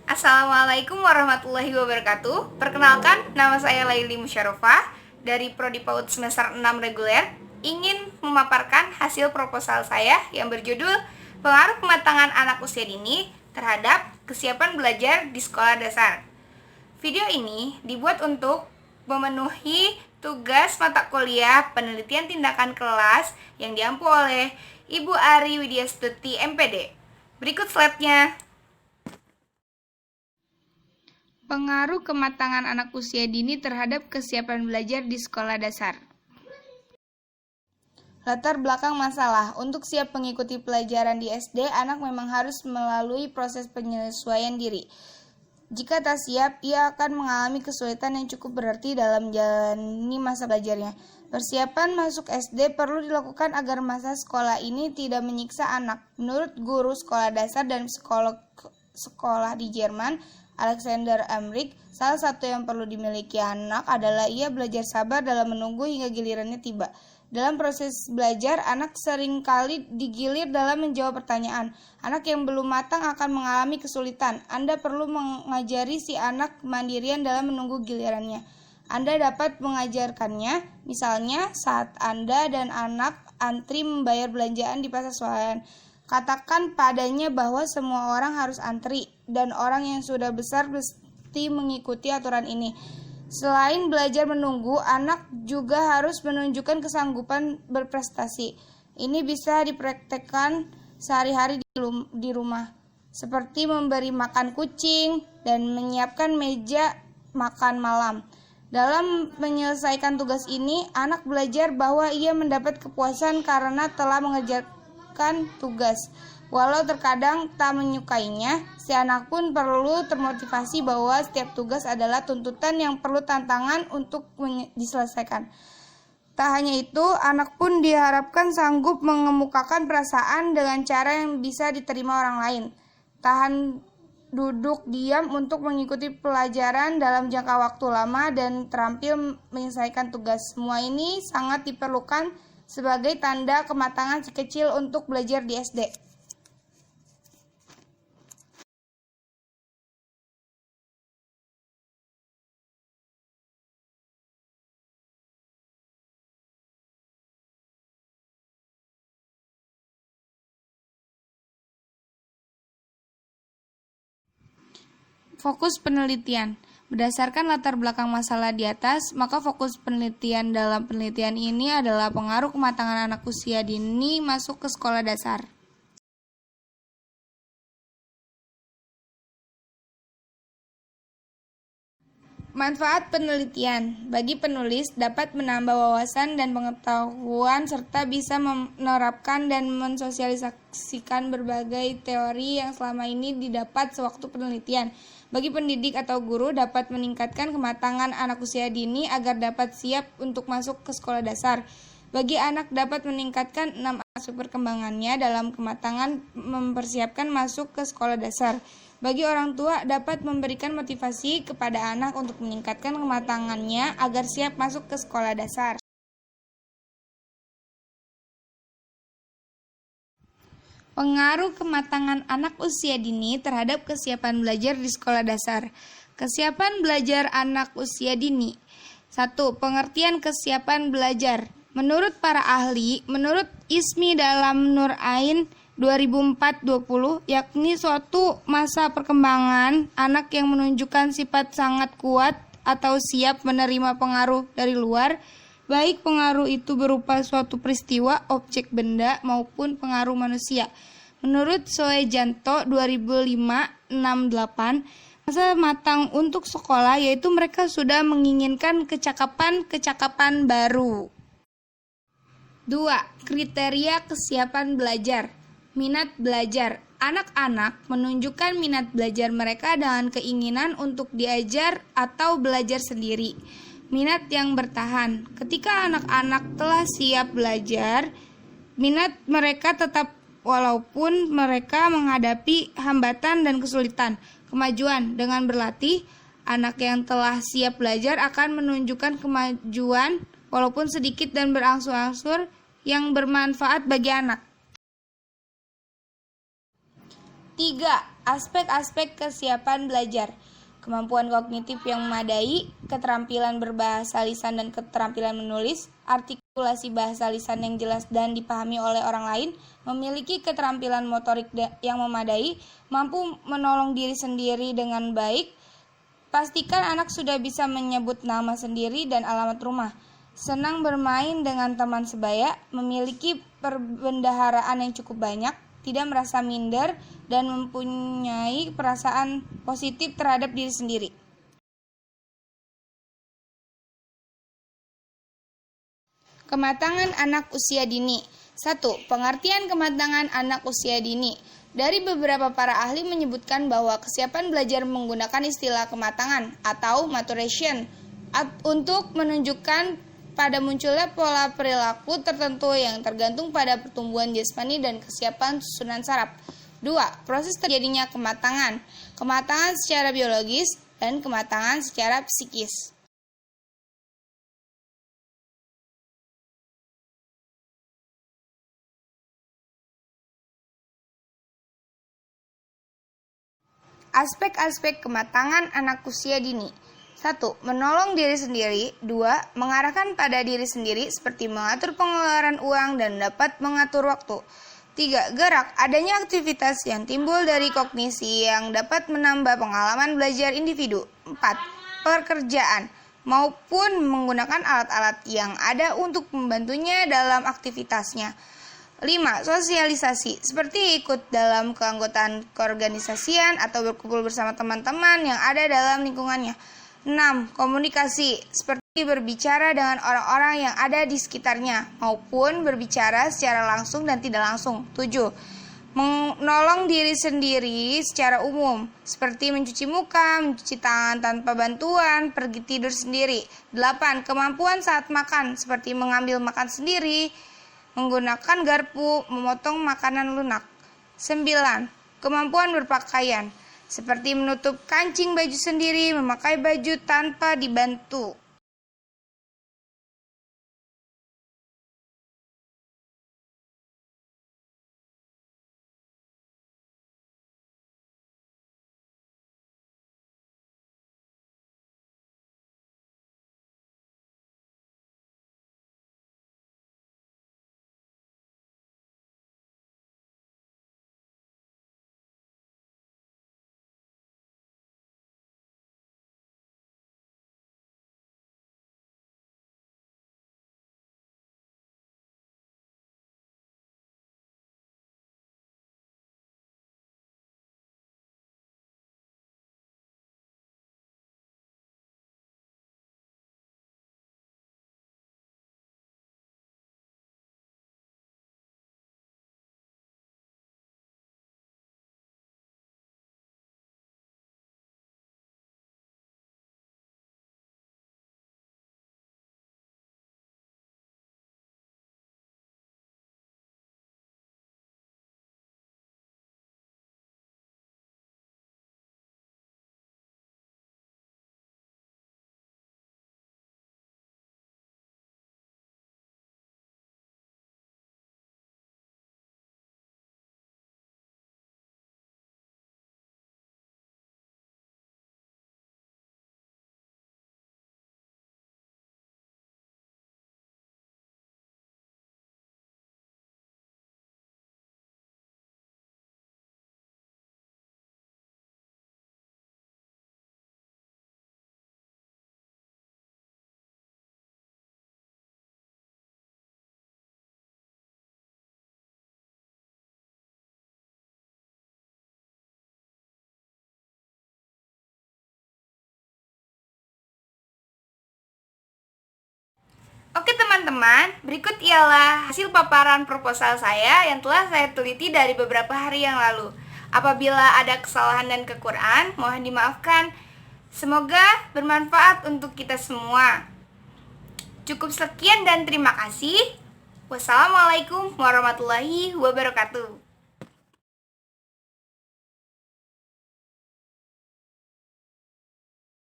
Assalamualaikum warahmatullahi wabarakatuh. Perkenalkan, nama saya Laili Musyarofa dari Prodi PAUD semester 6 reguler. Ingin memaparkan hasil proposal saya yang berjudul Pengaruh Kematangan Anak Usia Dini terhadap Kesiapan Belajar di Sekolah Dasar. Video ini dibuat untuk memenuhi tugas mata kuliah penelitian tindakan kelas yang diampu oleh Ibu Ari Widyastuti MPD. Berikut slide-nya. Pengaruh kematangan anak usia dini terhadap kesiapan belajar di sekolah dasar. Latar belakang masalah. Untuk siap mengikuti pelajaran di SD, anak memang harus melalui proses penyesuaian diri. Jika tak siap, ia akan mengalami kesulitan yang cukup berarti dalam menjalani masa belajarnya. Persiapan masuk SD perlu dilakukan agar masa sekolah ini tidak menyiksa anak. Menurut guru sekolah dasar dan psikolog sekolah di Jerman, Alexander Emrich, salah satu yang perlu dimiliki anak adalah ia belajar sabar dalam menunggu hingga gilirannya tiba. Dalam proses belajar, anak seringkali digilir dalam menjawab pertanyaan. Anak yang belum matang akan mengalami kesulitan. Anda perlu mengajari si anak kemandirian dalam menunggu gilirannya. Anda dapat mengajarkannya, misalnya saat Anda dan anak antri membayar belanjaan di pasar swalayan. Katakan padanya bahwa semua orang harus antri dan orang yang sudah besar mesti mengikuti aturan ini. Selain belajar menunggu, anak juga harus menunjukkan kesanggupan berprestasi. Ini bisa dipraktekkan sehari-hari di rumah, seperti memberi makan kucing dan menyiapkan meja makan malam. Dalam menyelesaikan tugas ini, anak belajar bahwa ia mendapat kepuasan karena telah mengerjakan tugas. Walau terkadang tak menyukainya, si anak pun perlu termotivasi bahwa setiap tugas adalah tuntutan yang perlu tantangan untuk diselesaikan. Tak hanya itu, anak pun diharapkan sanggup mengemukakan perasaan dengan cara yang bisa diterima orang lain. Tahan duduk diam untuk mengikuti pelajaran dalam jangka waktu lama dan terampil menyelesaikan tugas. Semua ini sangat diperlukan sebagai tanda kematangan si kecil untuk belajar di SD. Fokus penelitian. Berdasarkan latar belakang masalah di atas, maka fokus penelitian dalam penelitian ini adalah pengaruh kematangan anak usia dini masuk ke sekolah dasar. Manfaat penelitian bagi penulis dapat menambah wawasan dan pengetahuan serta bisa menerapkan dan mensosialisasikan berbagai teori yang selama ini didapat sewaktu penelitian. Bagi pendidik atau guru dapat meningkatkan kematangan anak usia dini agar dapat siap untuk masuk ke sekolah dasar. Bagi anak dapat meningkatkan 6 aspek perkembangannya dalam kematangan mempersiapkan masuk ke sekolah dasar. Bagi orang tua dapat memberikan motivasi kepada anak untuk meningkatkan kematangannya agar siap masuk ke sekolah dasar. Pengaruh kematangan anak usia dini terhadap kesiapan belajar di sekolah dasar. Kesiapan belajar anak usia dini. 1. Pengertian kesiapan belajar. Menurut para ahli, menurut Ismi dalam Nur Ain 2004-20, yakni suatu masa perkembangan anak yang menunjukkan sifat sangat kuat atau siap menerima pengaruh dari luar, baik pengaruh itu berupa suatu peristiwa, objek benda, maupun pengaruh manusia. Menurut Soejanto 2005-68, masa matang untuk sekolah yaitu mereka sudah menginginkan kecakapan baru. 2. Kriteria kesiapan belajar. Minat belajar. Anak-anak menunjukkan minat belajar mereka dengan keinginan untuk diajar atau belajar sendiri. Minat yang bertahan. Ketika anak-anak telah siap belajar, minat mereka tetap walaupun mereka menghadapi hambatan dan kesulitan. Kemajuan. Dengan berlatih, anak yang telah siap belajar akan menunjukkan kemajuan walaupun sedikit dan berangsur-angsur yang bermanfaat bagi anak. 3. Aspek-aspek kesiapan belajar: kemampuan kognitif yang memadai, keterampilan berbahasa lisan dan keterampilan menulis, artikulasi bahasa lisan yang jelas dan dipahami oleh orang lain, memiliki keterampilan motorik yang memadai, mampu menolong diri sendiri dengan baik. Pastikan anak sudah bisa menyebut nama sendiri dan alamat rumah, senang bermain dengan teman sebaya, memiliki perbendaharaan yang cukup banyak, tidak merasa minder, dan mempunyai perasaan positif terhadap diri sendiri. Kematangan anak usia dini. 1. Pengertian kematangan anak usia dini. Dari beberapa para ahli menyebutkan bahwa kesiapan belajar menggunakan istilah kematangan atau maturation untuk menunjukkan pada munculnya pola perilaku tertentu yang tergantung pada pertumbuhan jasmani dan kesiapan susunan saraf. 2. Proses terjadinya kematangan. Kematangan secara biologis dan kematangan secara psikis. Aspek-aspek kematangan anak usia dini. 1. Menolong diri sendiri. 2. Mengarahkan pada diri sendiri seperti mengatur pengeluaran uang dan dapat mengatur waktu. 3. Gerak. Adanya aktivitas yang timbul dari kognisi yang dapat menambah pengalaman belajar individu. 4. Pekerjaan maupun menggunakan alat-alat yang ada untuk membantunya dalam aktivitasnya. 5. Sosialisasi, seperti ikut dalam keanggotaan keorganisasian atau berkumpul bersama teman-teman yang ada dalam lingkungannya. 6. Komunikasi, seperti berbicara dengan orang-orang yang ada di sekitarnya, maupun berbicara secara langsung dan tidak langsung. 7. Menolong diri sendiri secara umum, seperti mencuci muka, mencuci tangan tanpa bantuan, pergi tidur sendiri. 8. Kemampuan saat makan, seperti mengambil makan sendiri, menggunakan garpu, memotong makanan lunak. 9. Kemampuan berpakaian, seperti menutup kancing baju sendiri, memakai baju tanpa dibantu. Oke teman-teman, berikut ialah hasil paparan proposal saya yang telah saya teliti dari beberapa hari yang lalu. Apabila ada kesalahan dan kekurangan, mohon dimaafkan. Semoga bermanfaat untuk kita semua. Cukup sekian dan terima kasih. Wassalamualaikum warahmatullahi wabarakatuh.